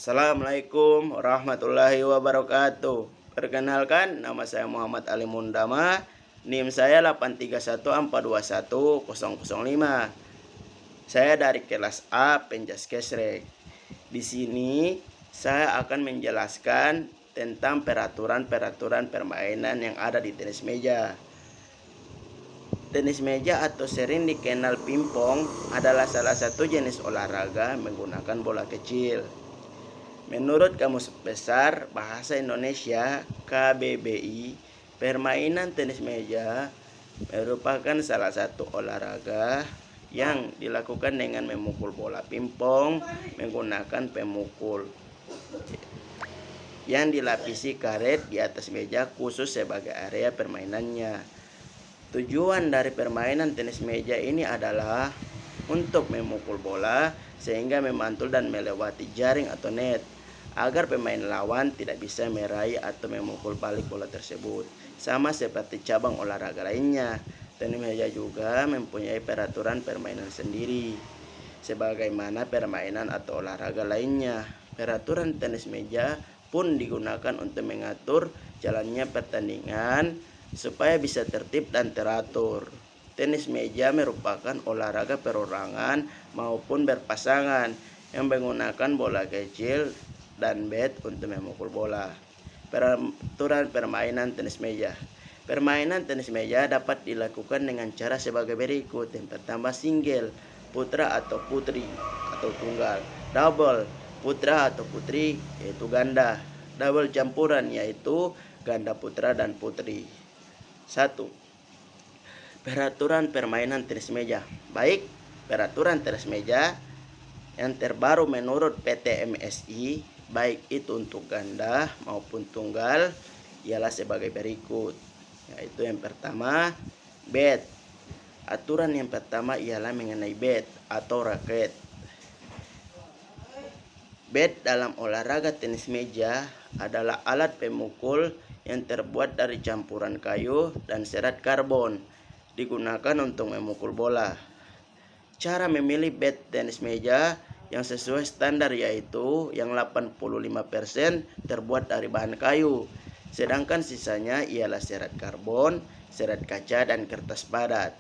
Assalamualaikum warahmatullahi wabarakatuh. Perkenalkan, nama saya Muhammad Ali Mundama. NIM saya 831421005. Saya dari kelas A Penjas Kesrek. Di sini saya akan menjelaskan tentang peraturan-peraturan permainan yang ada di tenis meja. Tenis meja atau sering dikenal pingpong adalah salah satu jenis olahraga menggunakan bola kecil. Menurut Kamus Besar Bahasa Indonesia KBBI, permainan tenis meja merupakan salah satu olahraga yang dilakukan dengan memukul bola pingpong menggunakan pemukul yang dilapisi karet di atas meja khusus sebagai area permainannya. Tujuan dari permainan tenis meja ini adalah untuk memukul bola sehingga memantul dan melewati jaring atau net, agar pemain lawan tidak bisa meraih atau memukul balik bola tersebut. Sama seperti cabang olahraga lainnya, tenis meja juga mempunyai peraturan permainan sendiri. Sebagaimana permainan atau olahraga lainnya, peraturan tenis meja pun digunakan untuk mengatur jalannya pertandingan supaya bisa tertib dan teratur. Tenis meja merupakan olahraga perorangan maupun berpasangan yang menggunakan bola kecil dan bat untuk memukul bola. Peraturan permainan tenis meja. Permainan tenis meja dapat dilakukan dengan cara sebagai berikut. Yang pertama, single, putra atau putri atau tunggal. Double, putra atau putri yaitu ganda. Double campuran yaitu ganda putra dan putri. 1. Peraturan permainan tenis meja. Baik, peraturan tenis meja yang terbaru menurut PT MSI, baik itu untuk ganda maupun tunggal, ialah sebagai berikut. Yaitu yang pertama, bat. Aturan yang pertama ialah mengenai bat atau raket. Bat dalam olahraga tenis meja adalah alat pemukul yang terbuat dari campuran kayu dan serat karbon, digunakan untuk memukul bola. Cara memilih bat tenis meja yang sesuai standar yaitu yang 85% terbuat dari bahan kayu, sedangkan sisanya ialah serat karbon, serat kaca, dan kertas padat.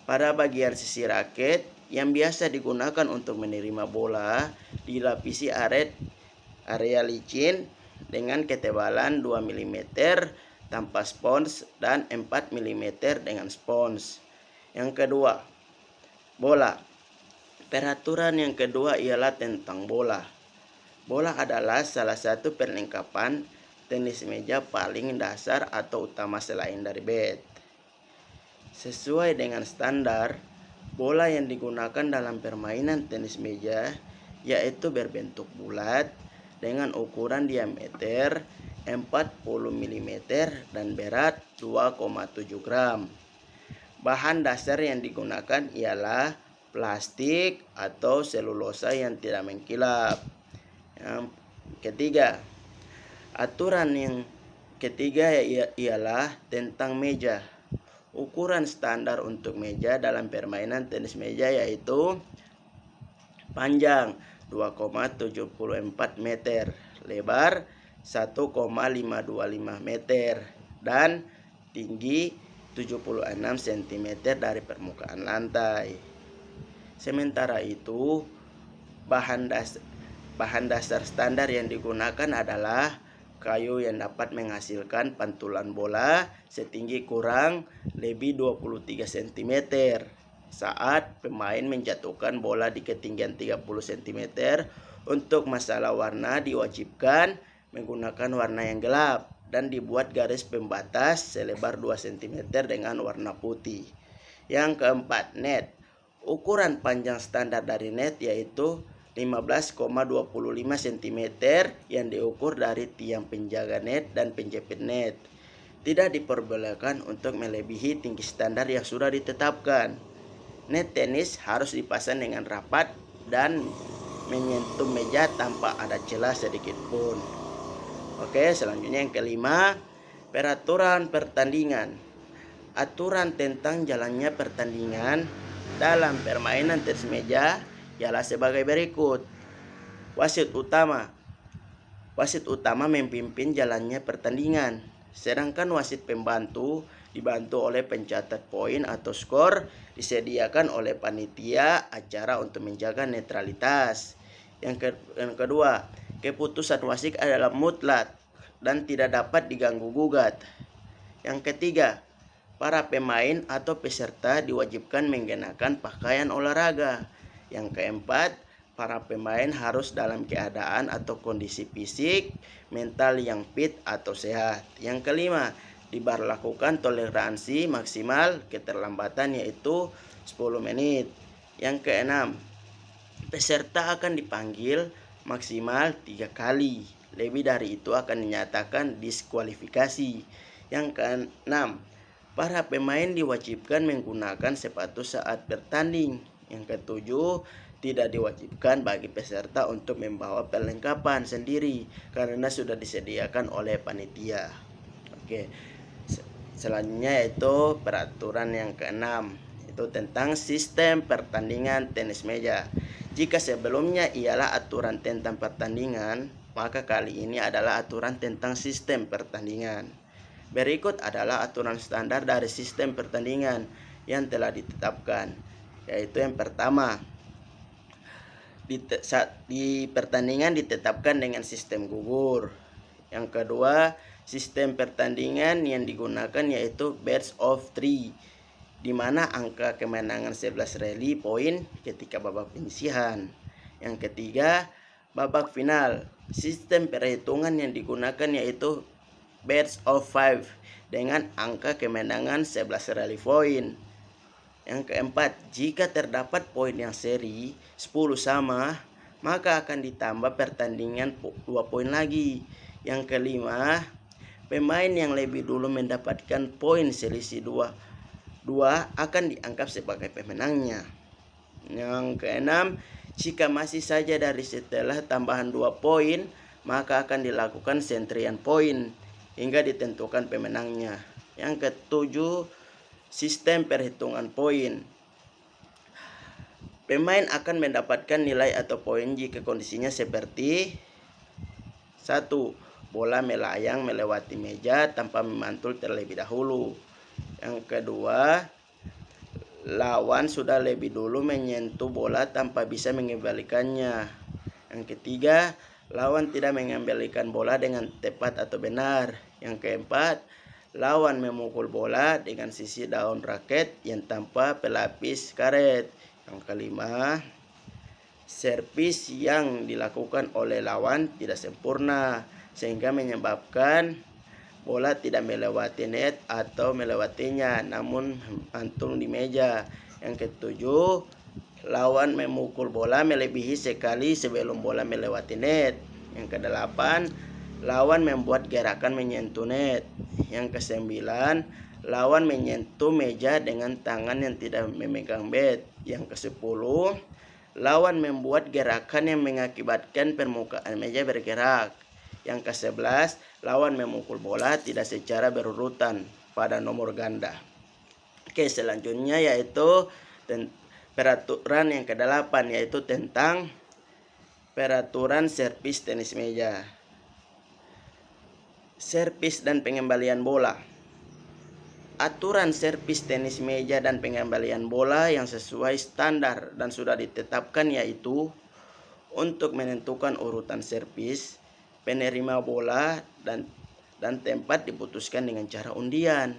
Pada bagian sisi raket yang biasa digunakan untuk menerima bola dilapisi area licin dengan ketebalan 2 mm tanpa spons dan 4 mm dengan spons. Yang kedua, bola. Peraturan yang kedua ialah tentang bola. Bola adalah salah satu perlengkapan tenis meja paling dasar atau utama selain dari bat. Sesuai dengan standar, bola yang digunakan dalam permainan tenis meja yaitu berbentuk bulat dengan ukuran diameter 40 mm dan berat 2,7 gram. Bahan dasar yang digunakan ialah plastik atau selulosa yang tidak mengkilap. Yang ketiga, aturan yang ketiga ialah tentang meja. Ukuran standar untuk meja dalam permainan tenis meja yaitu panjang 2,74 meter, lebar 1,525 meter, dan tinggi 76 cm dari permukaan lantai. Sementara itu, bahan dasar standar yang digunakan adalah kayu yang dapat menghasilkan pantulan bola setinggi kurang lebih 23 cm saat pemain menjatuhkan bola di ketinggian 30 cm. Untuk masalah warna diwajibkan menggunakan warna yang gelap dan dibuat garis pembatas selebar 2 cm dengan warna putih. Yang keempat, net. Ukuran panjang standar dari net yaitu 15,25 cm yang diukur dari tiang penjaga net dan penjepit net. Tidak diperbolehkan untuk melebihi tinggi standar yang sudah ditetapkan. Net tenis harus dipasang dengan rapat dan menyentuh meja tanpa ada celah sedikit pun. Oke, selanjutnya yang kelima, peraturan pertandingan. Aturan tentang jalannya pertandingan dalam permainan tenis meja ialah sebagai berikut. Wasit utama. Wasit utama memimpin jalannya pertandingan, sedangkan wasit pembantu dibantu oleh pencatat poin atau skor disediakan oleh panitia acara untuk menjaga netralitas. Yang kedua, keputusan wasit adalah mutlak dan tidak dapat diganggu-gugat. Yang ketiga, para pemain atau peserta diwajibkan mengenakan pakaian olahraga. Yang keempat, para pemain harus dalam keadaan atau kondisi fisik, mental yang fit atau sehat. Yang kelima, diberlakukan toleransi maksimal keterlambatan yaitu 10 menit. Yang keenam, peserta akan dipanggil maksimal 3 kali. Lebih dari itu akan dinyatakan diskualifikasi. Yang keenam, para pemain diwajibkan menggunakan sepatu saat bertanding. Yang ketujuh, tidak diwajibkan bagi peserta untuk membawa perlengkapan sendiri karena sudah disediakan oleh panitia. Oke. Selanjutnya yaitu peraturan yang keenam, itu tentang sistem pertandingan tenis meja. Jika sebelumnya ialah aturan tentang pertandingan, maka kali ini adalah aturan tentang sistem pertandingan. Berikut adalah aturan standar dari sistem pertandingan yang telah ditetapkan, yaitu yang pertama, di pertandingan ditetapkan dengan sistem gugur. Yang kedua, sistem pertandingan yang digunakan yaitu best of 3, di mana angka kemenangan 11 rally poin ketika babak penyisihan. Yang ketiga, babak final. Sistem perhitungan yang digunakan yaitu best of 5 dengan angka kemenangan 11 rally poin. Yang keempat, jika terdapat poin yang seri 10 sama, maka akan ditambah pertandingan 2 poin lagi. Yang kelima, pemain yang lebih dulu mendapatkan poin selisih 2 akan dianggap sebagai pemenangnya. Yang keenam, jika masih saja dari setelah tambahan 2 poin, maka akan dilakukan sentrian poin hingga ditentukan pemenangnya. Yang ketujuh, sistem perhitungan poin. Pemain akan mendapatkan nilai atau poin jika kondisinya seperti 1. Bola melayang melewati meja tanpa memantul terlebih dahulu. Yang kedua, lawan sudah lebih dulu menyentuh bola tanpa bisa mengembalikannya. Yang ketiga, lawan tidak mengembalikan bola dengan tepat atau benar. Yang keempat, lawan memukul bola dengan sisi daun raket yang tanpa pelapis karet. Yang kelima, servis yang dilakukan oleh lawan tidak sempurna sehingga menyebabkan bola tidak melewati net atau melewatinya namun mantul di meja. Yang ketujuh, lawan memukul bola melebihi sekali sebelum bola melewati net. Yang kedelapan, lawan membuat gerakan menyentuh net. Yang kesembilan, lawan menyentuh meja dengan tangan yang tidak memegang bat. Yang kesepuluh, lawan membuat gerakan yang mengakibatkan permukaan meja bergerak. Yang kesebelas, lawan memukul bola tidak secara berurutan pada nomor ganda. Oke, selanjutnya yaitu peraturan yang ke-8, yaitu tentang peraturan servis tenis meja. Servis dan pengembalian bola. Aturan servis tenis meja dan pengembalian bola yang sesuai standar dan sudah ditetapkan yaitu untuk menentukan urutan servis, penerima bola dan tempat diputuskan dengan cara undian.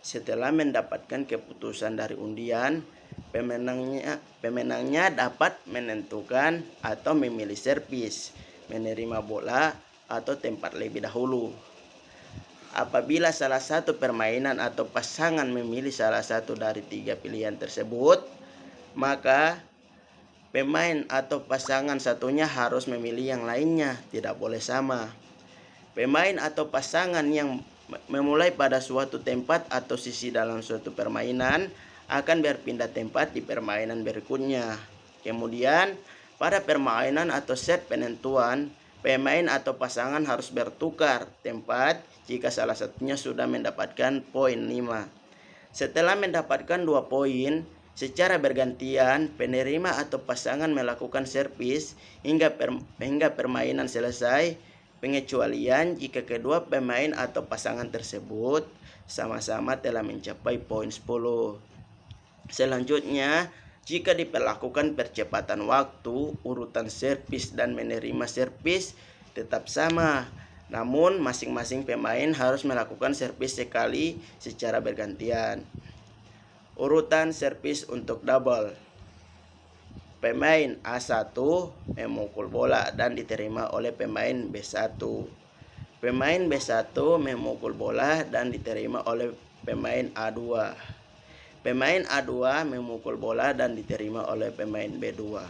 Setelah mendapatkan keputusan dari undian, pemenangnya dapat menentukan atau memilih servis, menerima bola atau tempat lebih dahulu. Apabila salah satu permainan atau pasangan memilih salah satu dari 3 pilihan tersebut, maka pemain atau pasangan satunya harus memilih yang lainnya, tidak boleh sama. Pemain atau pasangan yang memulai pada suatu tempat atau sisi dalam suatu permainan akan berpindah tempat di permainan berikutnya. Kemudian, pada permainan atau set penentuan, pemain atau pasangan harus bertukar tempat jika salah satunya sudah mendapatkan poin 5. Setelah mendapatkan 2 poin, secara bergantian penerima atau pasangan melakukan servis hingga permainan selesai. Pengecualian jika kedua pemain atau pasangan tersebut sama-sama telah mencapai poin 10. Selanjutnya, jika diperlakukan percepatan waktu, urutan servis dan menerima servis tetap sama. Namun, masing-masing pemain harus melakukan servis sekali secara bergantian. Urutan servis untuk double. Pemain A1 memukul bola dan diterima oleh pemain B1. Pemain B1 memukul bola dan diterima oleh pemain A2. Pemain A2 memukul bola dan diterima oleh pemain B2.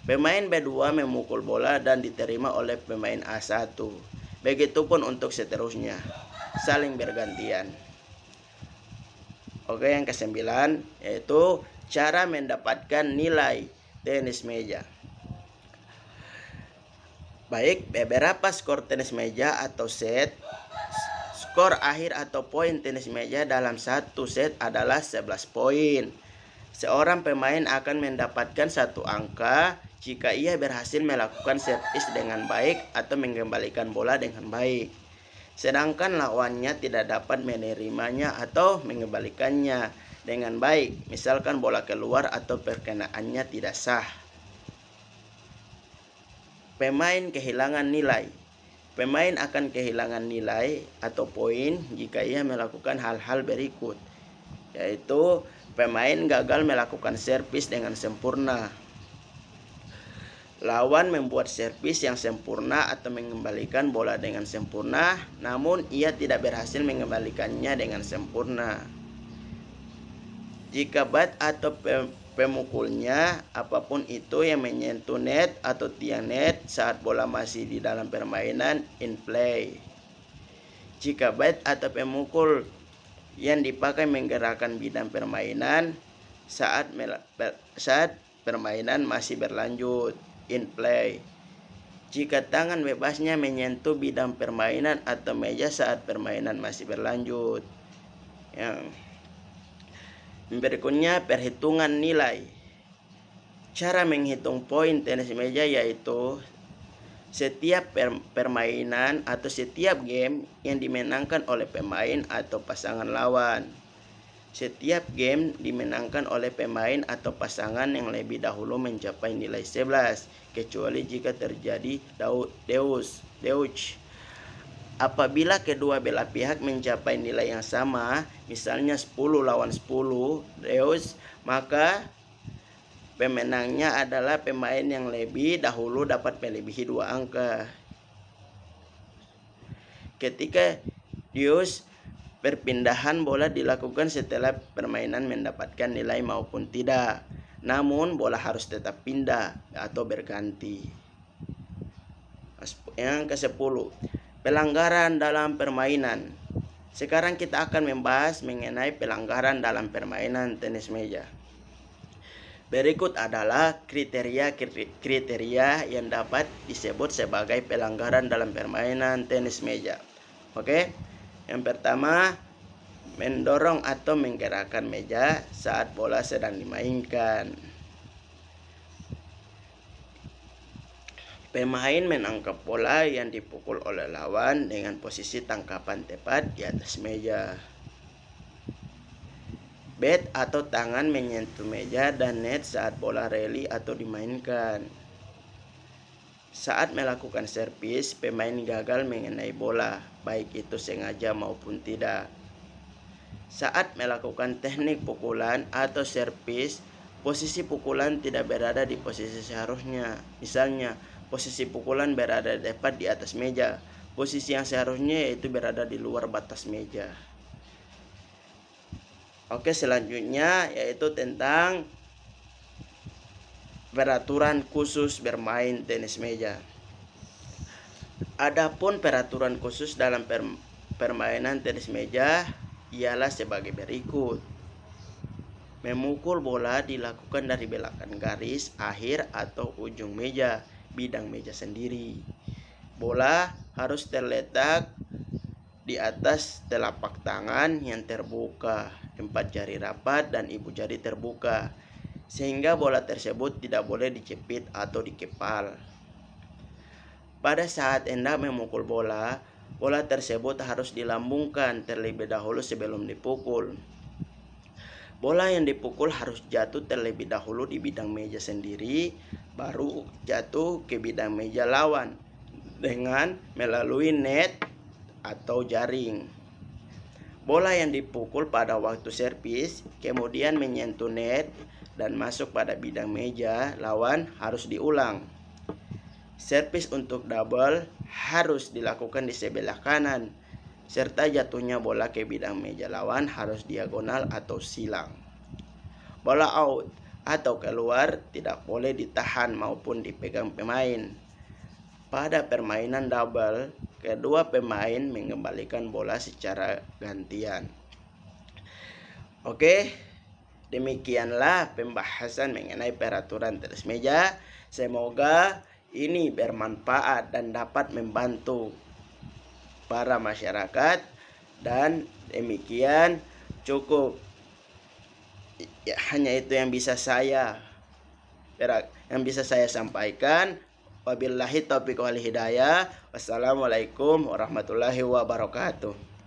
Pemain B2 memukul bola dan diterima oleh pemain A1. Begitupun untuk seterusnya, saling bergantian. Oke, yang ke-9 yaitu cara mendapatkan nilai tenis meja. Baik, beberapa skor tenis meja atau set. Skor akhir atau poin tenis meja dalam satu set adalah 11 poin. Seorang pemain akan mendapatkan satu angka jika ia berhasil melakukan servis dengan baik atau mengembalikan bola dengan baik. Sedangkan lawannya tidak dapat menerimanya atau mengembalikannya dengan baik, misalkan bola keluar atau perkenaannya tidak sah. Pemain kehilangan nilai. Pemain akan kehilangan nilai atau poin jika ia melakukan hal-hal berikut, yaitu pemain gagal melakukan servis dengan sempurna. Lawan membuat servis yang sempurna atau mengembalikan bola dengan sempurna, namun ia tidak berhasil mengembalikannya dengan sempurna. Jika bat atau pemukulnya, apapun itu yang menyentuh net atau tiang net saat bola masih di dalam permainan, in play. Jika bat atau pemukul yang dipakai menggerakkan bidang permainan saat permainan masih berlanjut, in play. Jika tangan bebasnya menyentuh bidang permainan atau meja saat permainan masih berlanjut. Yang berikutnya, perhitungan nilai. Cara menghitung poin tenis meja yaitu setiap permainan atau setiap game yang dimenangkan oleh pemain atau pasangan lawan. Setiap game dimenangkan oleh pemain atau pasangan yang lebih dahulu mencapai nilai 11, kecuali jika terjadi Deutsch. Apabila kedua belah pihak mencapai nilai yang sama, misalnya 10 lawan 10 Deutsch, maka pemenangnya adalah pemain yang lebih dahulu dapat melebihi 2 angka. Ketika Deutsch, perpindahan bola dilakukan setelah permainan mendapatkan nilai maupun tidak. Namun bola harus tetap pindah atau berganti. Yang ke-10, pelanggaran dalam permainan. Sekarang kita akan membahas mengenai pelanggaran dalam permainan tenis meja. Berikut adalah kriteria yang dapat disebut sebagai pelanggaran dalam permainan tenis meja. Oke. Yang pertama, mendorong atau menggerakkan meja saat bola sedang dimainkan. Pemain menangkap bola yang dipukul oleh lawan dengan posisi tangkapan tepat di atas meja. Bat atau tangan menyentuh meja dan net saat bola rally atau dimainkan. Saat melakukan servis, pemain gagal mengenai bola, baik itu sengaja maupun tidak. Saat melakukan teknik pukulan atau servis, posisi pukulan tidak berada di posisi seharusnya. Misalnya, posisi pukulan berada tepat di atas meja. Posisi yang seharusnya yaitu berada di luar batas meja. Oke, selanjutnya yaitu tentang peraturan khusus bermain tenis meja. Adapun peraturan khusus dalam permainan tenis meja ialah sebagai berikut. Memukul bola dilakukan dari belakang garis akhir atau ujung meja, bidang meja sendiri. Bola harus terletak di atas telapak tangan yang terbuka, 4 jari rapat dan ibu jari terbuka, sehingga bola tersebut tidak boleh dicepit atau dikepal. Pada saat hendak memukul bola, bola tersebut harus dilambungkan terlebih dahulu sebelum dipukul. Bola yang dipukul harus jatuh terlebih dahulu di bidang meja sendiri, baru jatuh ke bidang meja lawan dengan melalui net atau jaring. Bola yang dipukul pada waktu servis kemudian menyentuh net dan masuk pada bidang meja lawan harus diulang. Servis untuk double harus dilakukan di sebelah kanan, serta jatuhnya bola ke bidang meja lawan harus diagonal atau silang. Bola out atau keluar tidak boleh ditahan maupun dipegang pemain. Pada permainan double, kedua pemain mengembalikan bola secara gantian. Oke, demikianlah pembahasan mengenai peraturan tenis meja. Semoga ini bermanfaat dan dapat membantu para masyarakat. Dan demikian cukup. Ya, hanya itu yang bisa saya sampaikan. Wabillahi taufiq wal hidayah. Wassalamualaikum warahmatullahi wabarakatuh.